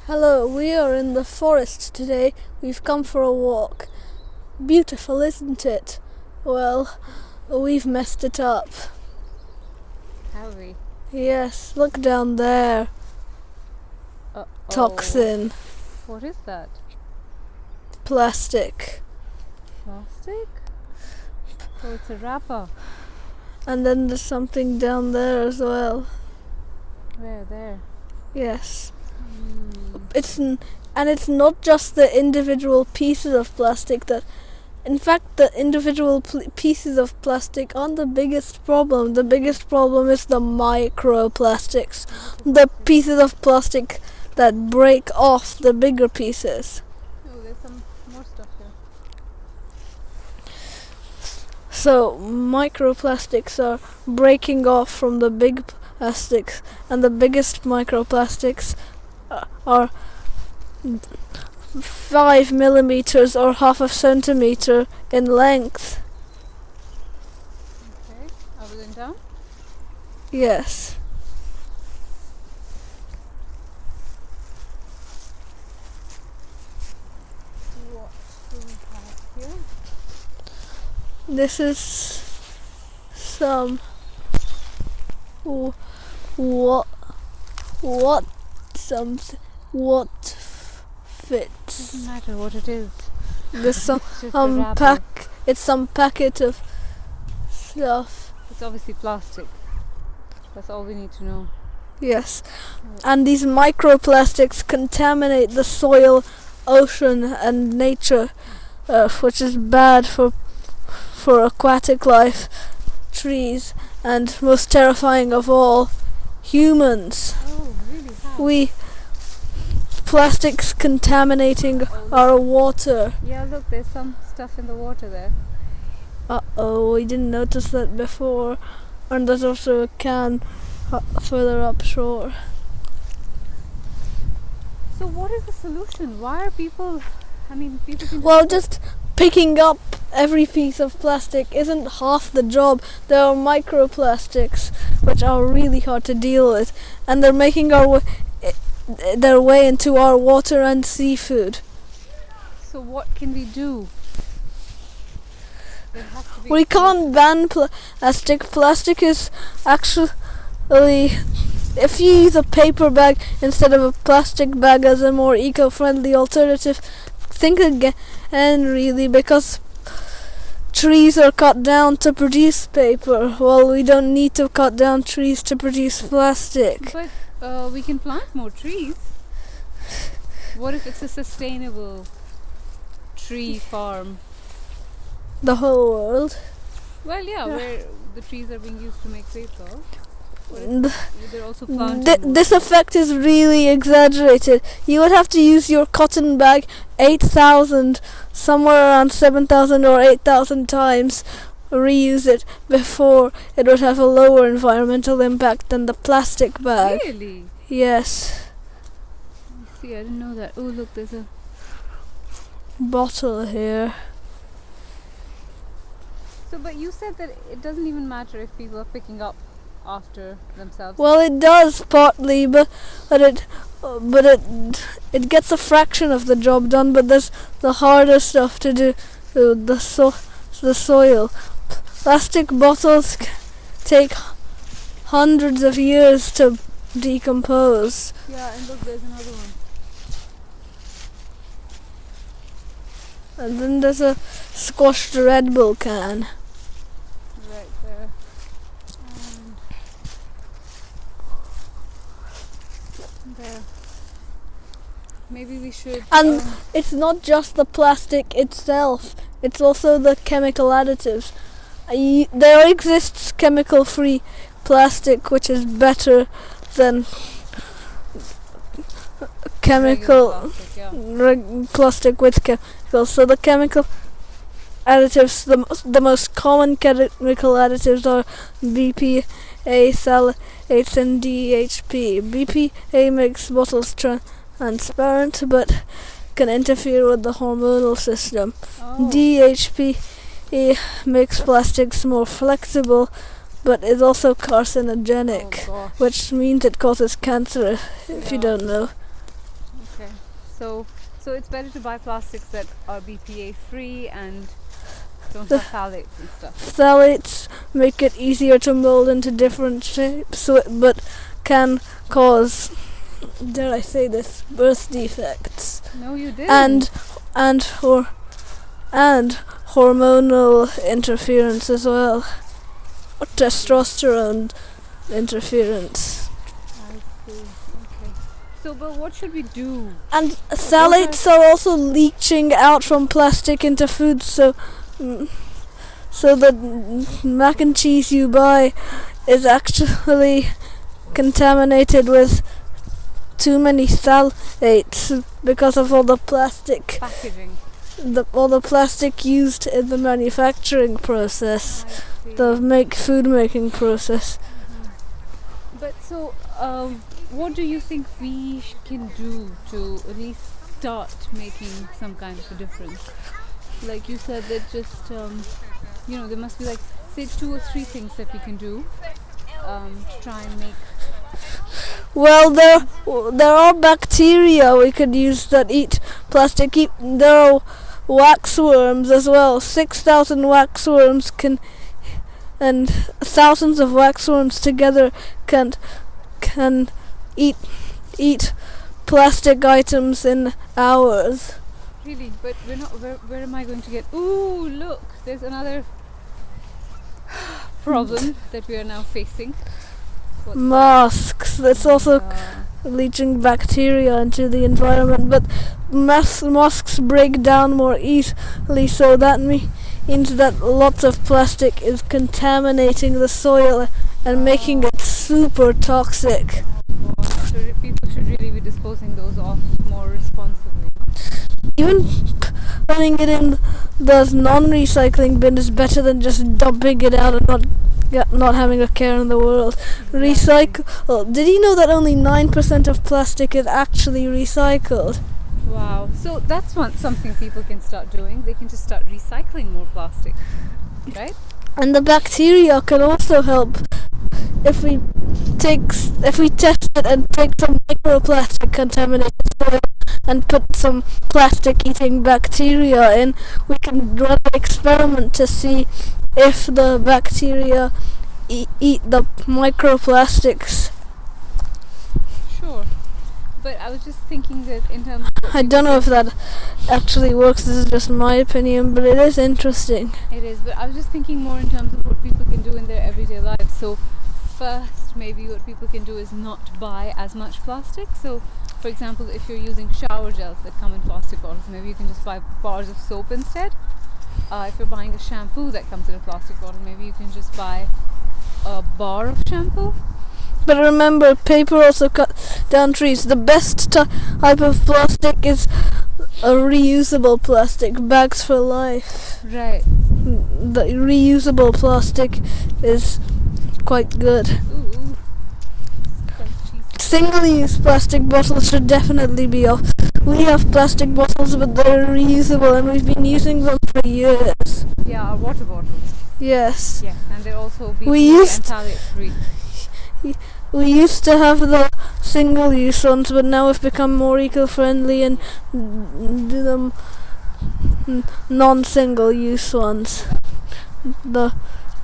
Hello, we are in the forest today. We've come for a walk. Beautiful, isn't it? Well, we've messed it up. Have we? Yes, look down there. Toxin. What is that? Plastic. Plastic? Oh, it's a wrapper. And then there's something down there as well. Where? There. Yes. It's not just the individual pieces of plastic that... In fact, the individual pieces of plastic aren't the biggest problem. The biggest problem is the microplastics. The pieces of plastic that break off the bigger pieces. Oh, there's some more stuff here. So, microplastics are breaking off from the big plastics, and the biggest microplastics are 5 millimeters or half a centimeter in length. Okay. Are we going down? Yes. What do we have here? This is some what fits. Doesn't matter what it is. There's some It's just a wrapper. It's some packet of stuff. It's obviously plastic. That's all we need to know. Yes, and these microplastics contaminate the soil, ocean, and nature, which is bad for aquatic life, trees, and most terrifying of all, humans. Oh, really? How? Plastics contaminating our water. Yeah, look, there's some stuff in the water there. Uh-oh, we didn't notice that before. And there's also a can further upshore. So what is the solution? Why are people... people can Well, just picking up every piece of plastic isn't half the job. There are microplastics, which are really hard to deal with, and they're making their way into our water and seafood. So what can we do? There has to be... We can't ban plastic. Plastic is actually... If you use a paper bag instead of a plastic bag as a more eco-friendly alternative, think again, really, because trees are cut down to produce paper. Well, we don't need to cut down trees to produce plastic. But we can plant more trees. What if it's a sustainable tree farm? The whole world. Well, yeah, Yeah. where the trees are being used to make paper. What Th- if they're also planting more This trees? effect is really exaggerated. You would have to use your cotton bag 8,000, somewhere around 7,000 or 8,000 times, reuse it before it would have a lower environmental impact than the plastic bag. Really? Yes. See, I didn't know that. Oh, look, there's a... Bottle here. So, but you said that it doesn't even matter if people are picking up after themselves. Well, it does partly, but it gets a fraction of the job done. But there's the harder stuff to do, the soil. Plastic bottles take hundreds of years to decompose. Yeah, and look, there's another one. And then there's a squashed Red Bull can. Right there. And there. Maybe we should... And it's not just the plastic itself, it's also the chemical additives. There exists chemical-free plastic, which is better than chemical plastic with chemicals. So the chemical additives, the most common chemical additives are BPA, phthalates, and DHP. BPA makes bottles transparent, but can interfere with the hormonal system. Oh. DHP makes plastics more flexible, but is also carcinogenic, Oh gosh. which means it causes cancer, if you Yeah. don't know. Okay. So it's better to buy plastics that are BPA free and don't have phthalates and stuff. Phthalates make it easier to mold into different shapes, but can cause, dare I say this, birth defects No, you didn't. and hormonal interference as well, or testosterone interference. I see. Okay. So, but what should we do? And phthalates are also leaching out from plastic into food, so the mac and cheese you buy is actually contaminated with too many phthalates because of all the plastic, Packaging. all the plastic used in the manufacturing process, I see. the food making process. But so, what do you think we can do to at least start making some kind of a difference? Like you said, that just there must be like say 2 or 3 things that we can do to try and make. Well, there are bacteria we could use that eat plastic. There are waxworms as well. 6,000 waxworms and thousands of waxworms together can eat plastic items in hours. Really, but we're not. Where am I going to get? Ooh, look! There's another problem that we are now facing. What's Masks. That's also leaching bacteria into the environment, but masks break down more easily, so that means that lots of plastic is contaminating the soil and making it super toxic. So people should really be disposing those off more responsibly. Even putting it in the non-recycling bin is better than just dumping it out and not having a care in the world. Recycle. Did you know that only 9% of plastic is actually recycled? Wow. So that's something people can start doing. They can just start recycling more plastic, right? And the bacteria can also help if we test it and take some microplastic contaminated soil and put some plastic eating bacteria in. We can run an experiment to see if the bacteria eat the microplastics. Sure. But I was just thinking that in terms of I don't know if that actually works. This is just my opinion, but it is interesting. it is, but I was just thinking more in terms of what people can do in their everyday lives. So first, maybe what people can do is not buy as much plastic. So for example, if you're using shower gels that come in plastic bottles, maybe you can just buy bars of soap instead. If you're buying a shampoo that comes in a plastic bottle, maybe you can just buy a bar of shampoo. But remember, paper also cuts down trees. The best type of plastic is a reusable plastic, bags for life. Right. The reusable plastic is quite good. Ooh. Single-use plastic bottles should definitely be off. We have plastic bottles, but they're reusable, and we've been using them for years. Yeah, our water bottles. Yes. Yes, and they're also BPA We used- and phthalate free. We used to have the single-use ones, but now we've become more eco-friendly and do them non-single-use ones, the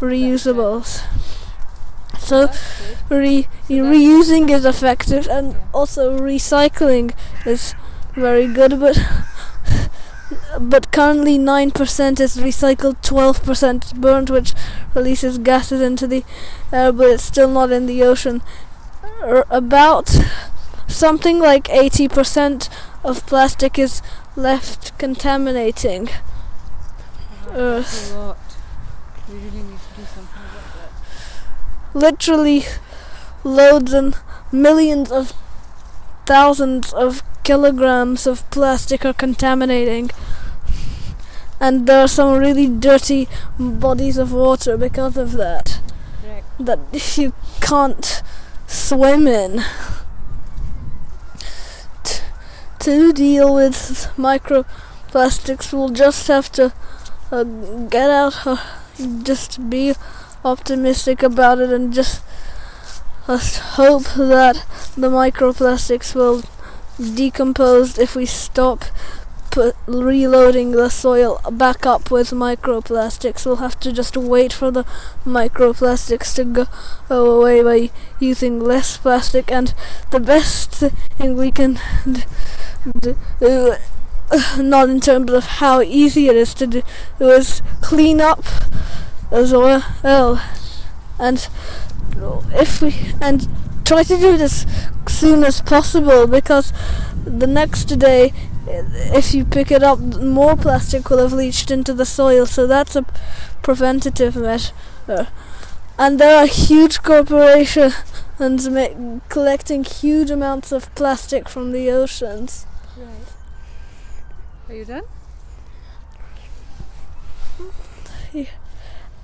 reusables. So That's good. reusing is effective, and Yeah. also recycling is very good, but currently 9% is recycled, 12% is burnt, which releases gases into the air, but it's still not in the ocean. About something like 80% of plastic is left contaminating Earth. That's a lot. We really need to do something about that. Literally loads and millions of thousands of kilograms of plastic are contaminating, and there are some really dirty bodies of water because of that Correct. that you can't swim in. To deal with microplastics, we'll just have to get out, just be optimistic about it, and just hope that the microplastics will decomposed if we stop reloading the soil back up with microplastics. We'll have to just wait for the microplastics to go away by using less plastic, and the best thing we can do, not in terms of how easy it is to do, is clean up as well, and if we and try to do this soon as possible, because the next day, if you pick it up, more plastic will have leached into the soil, so that's a preventative measure. And there are huge corporations collecting huge amounts of plastic from the oceans. Right. Are you done?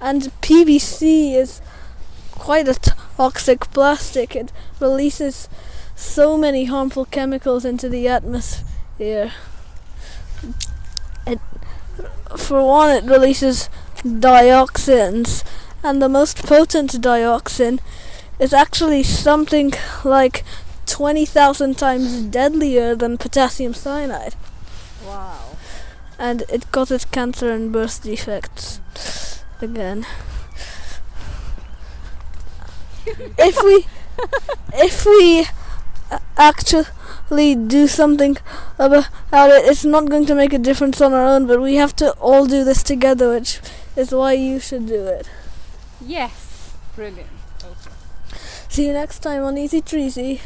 And PVC is quite a toxic plastic. It releases so many harmful chemicals into the atmosphere. For one, it releases dioxins, and the most potent dioxin is actually something like 20,000 times deadlier than potassium cyanide. Wow. And it causes cancer and birth defects again. If we actually do something about it, it's not going to make a difference on our own, but we have to all do this together, which is why you should do it. Yes. Brilliant. Okay. See you next time on Easy Treasy.